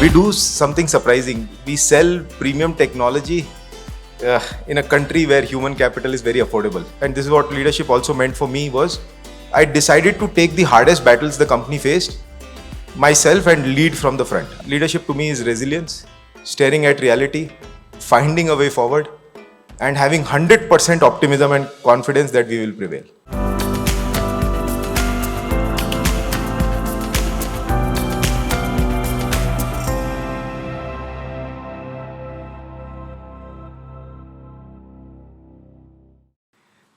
We do something surprising. We sell premium technology in a country where human capital is very affordable. And this is what leadership also meant for me was I decided to take the hardest battles the company faced myself and lead from the front. Leadership to me is resilience, staring at reality, finding a way forward, and having 100% optimism and confidence that we will prevail.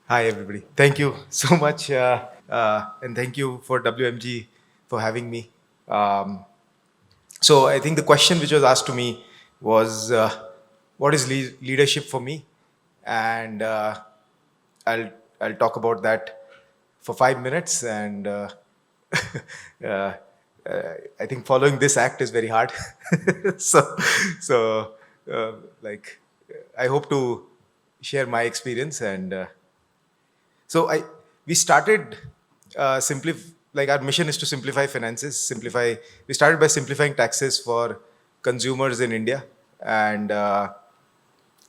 Hi everybody. Thank you so much and thank you for WMG for having me. So I think the question which was asked to me was what is leadership for me? And I'll talk about that for 5 minutes, and I think following this act is very hard. so I hope to share my experience. And so we started our mission is to simplify finances. We started by simplifying taxes for consumers in India and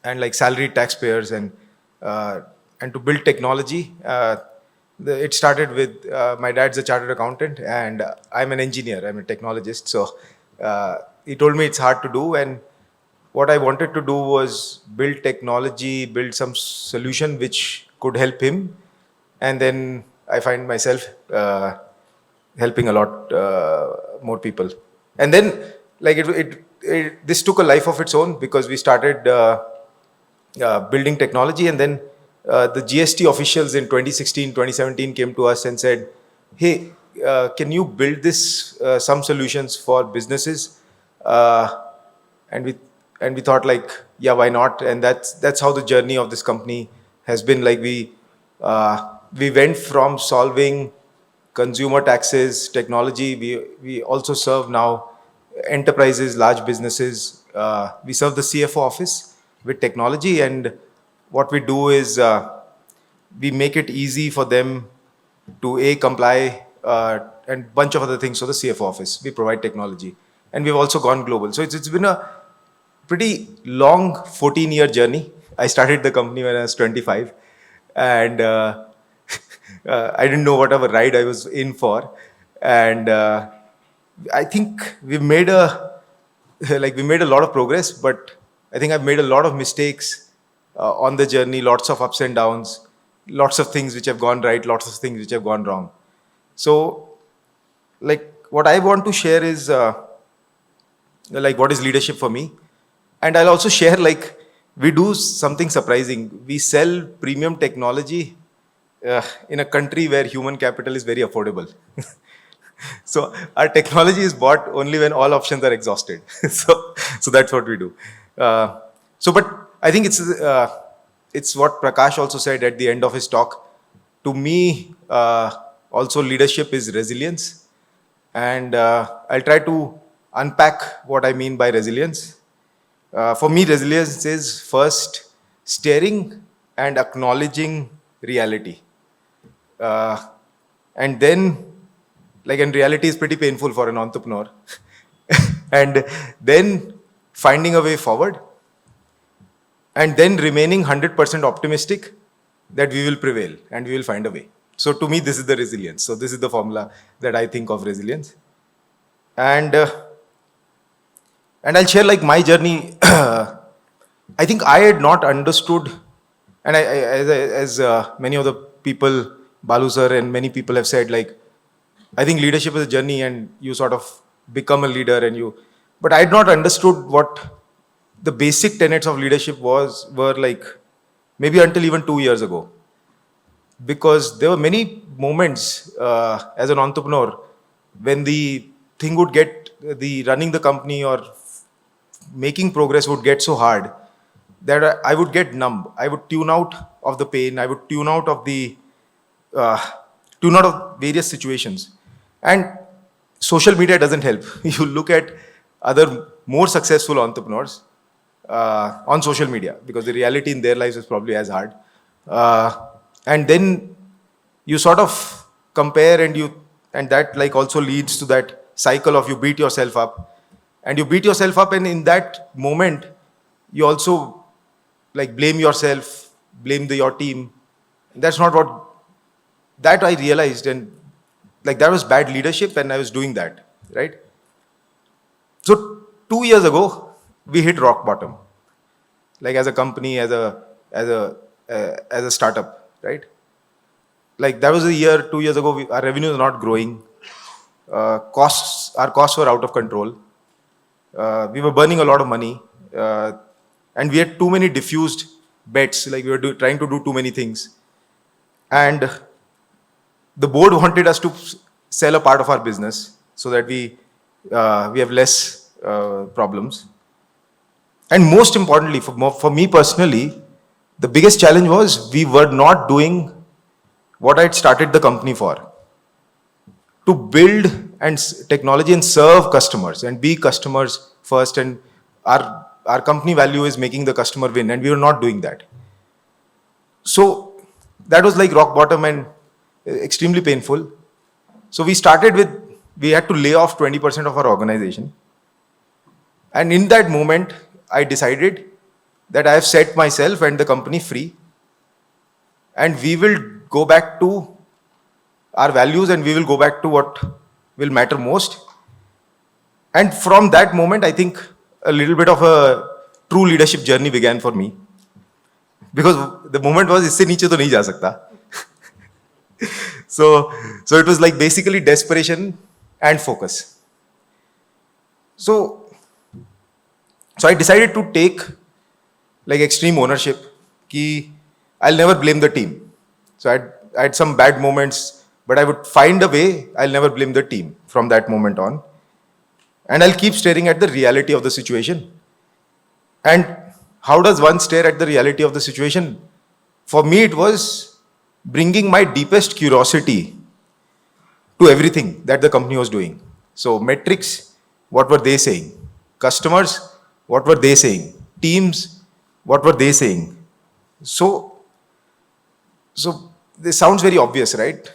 like salaried taxpayers and to build technology. It started with my dad's a chartered accountant and I'm an engineer. I'm a technologist. So he told me it's hard to do, and what I wanted to do was build technology, build some solution which could help him. And then I find myself helping a lot more people. And then this took a life of its own because we started building technology, and then the GST officials in 2016, 2017 came to us and said, hey, can you build this, some solutions for businesses? And we thought yeah, why not? And that's how the journey of this company has been. We went from solving consumer taxes, technology. We also serve now enterprises, large businesses. We serve the CFO office with technology, and what we do is we make it easy for them to comply and bunch of other things for the CFO office. We provide technology, and we've also gone global. So it's been a pretty long 14-year journey. I started the company when I was 25, and I didn't know what of a ride I was in for. And I think we made a lot of progress, but I think I've made a lot of mistakes on the journey, lots of ups and downs, lots of things which have gone right, lots of things which have gone wrong. So what I want to share is what is leadership for me. And I'll also share we do something surprising. We sell premium technology in a country where human capital is very affordable. So our technology is bought only when all options are exhausted. So that's what we do. But I think it's what Prakash also said at the end of his talk. To me, also leadership is resilience. And I'll try to unpack what I mean by resilience. For me, resilience is first staring and acknowledging reality. And then, and reality is pretty painful for an entrepreneur. And then finding a way forward. And then remaining 100% optimistic that we will prevail and we will find a way. So to me, this is the resilience. So this is the formula that I think of resilience. And I'll share my journey. I think I had not understood, and as many of the people, Balu sir and many people have said, I think leadership is a journey and you sort of become a leader but I had not understood what the basic tenets of leadership were maybe until even 2 years ago. Because there were many moments as an entrepreneur when the thing would get, the running the company or making progress would get so hard that I would get numb. I would tune out of the pain. I would tune out of various situations. And social media doesn't help. You look at other more successful entrepreneurs on social media because the reality in their lives is probably as hard. And then you sort of compare and that also leads to that cycle of you beat yourself up. and you beat yourself up, and in that moment, you also like blame yourself, blame your team. That's not what, that I realized, and like that was bad leadership, and I was doing that, right? So 2 years ago, we hit rock bottom, like as a company, as a startup, right? Like that was a year, 2 years ago, our revenue is not growing. Our costs were out of control. We were burning a lot of money, and we had too many diffused bets. Like we were trying to do too many things, and the board wanted us to sell a part of our business so that we have less problems. And most importantly, for me personally, the biggest challenge was we were not doing what I'd started the company for, to build and technology and serve customers and be customers first. And our company value is making the customer win, and we were not doing that. So that was like rock bottom and extremely painful. So we had to lay off 20% of our organization. And in that moment, I decided that I have set myself and the company free, and we will go back to our values, and we will go back to what will matter most. And from that moment, I think a little bit of a true leadership journey began for me, because the moment was isse niche to nahi ja sakta. So it was like basically desperation and focus. So I decided to take like extreme ownership. Ki I'll never blame the team. So I had some bad moments, but I would find a way. I'll never blame the team from that moment on. And I'll keep staring at the reality of the situation. And how does one stare at the reality of the situation? For me, it was bringing my deepest curiosity to everything that the company was doing. So metrics, what were they saying? Customers, what were they saying? Teams, what were they saying? So this sounds very obvious, right?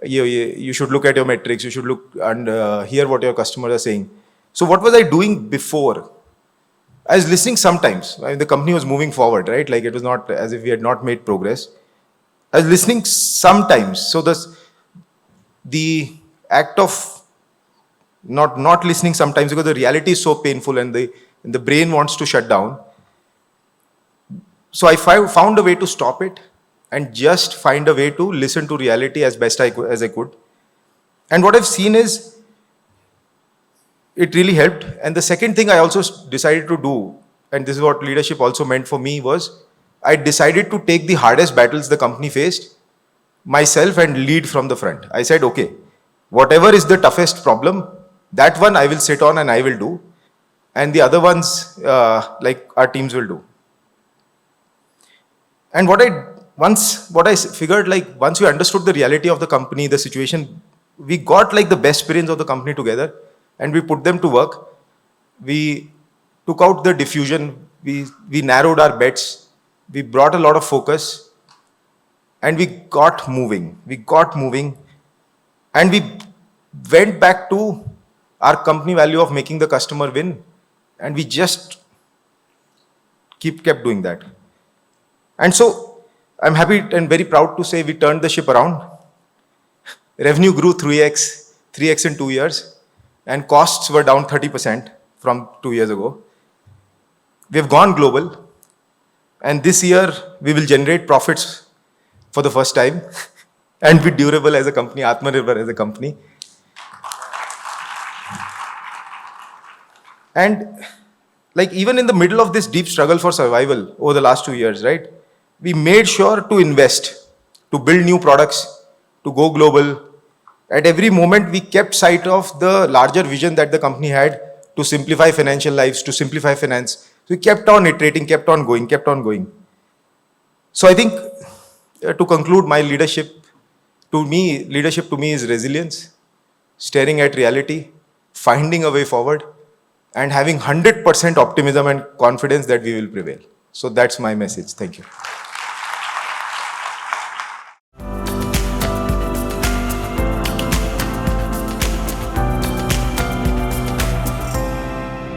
You should look at your metrics, you should look and hear what your customers are saying. So what was I doing before? I was listening sometimes. I mean, the company was moving forward, right? Like it was not as if we had not made progress. I was listening sometimes. So the act of not listening sometimes, because the reality is so painful and the brain wants to shut down. So I found a way to stop it and just find a way to listen to reality as best as I could. And what I've seen is it really helped. And the second thing I also decided to do, and this is what leadership also meant for me, was I decided to take the hardest battles the company faced myself and lead from the front. I said, okay, whatever is the toughest problem, that one I will sit on and I will do. And the other ones, like our teams will do. And what I figured, like once we understood the reality of the company, the situation, we got like the best brains of the company together and we put them to work. We took out the diffusion, we narrowed our bets, we brought a lot of focus, and we got moving. And we went back to our company value of making the customer win, and we just kept doing that. And so I'm happy and very proud to say we turned the ship around. Revenue grew 3x in 2 years, and costs were down 30% from 2 years ago. We've gone global, and this year we will generate profits for the first time and be durable as a company, Atmanirbhar as a company. And like even in the middle of this deep struggle for survival over the last 2 years, right? We made sure to invest, to build new products, to go global. At every moment, we kept sight of the larger vision that the company had to simplify financial lives, to simplify finance. So we kept on iterating, kept on going. So I think to conclude, my leadership to me is resilience, staring at reality, finding a way forward, and having 100% optimism and confidence that we will prevail. So that's my message. Thank you.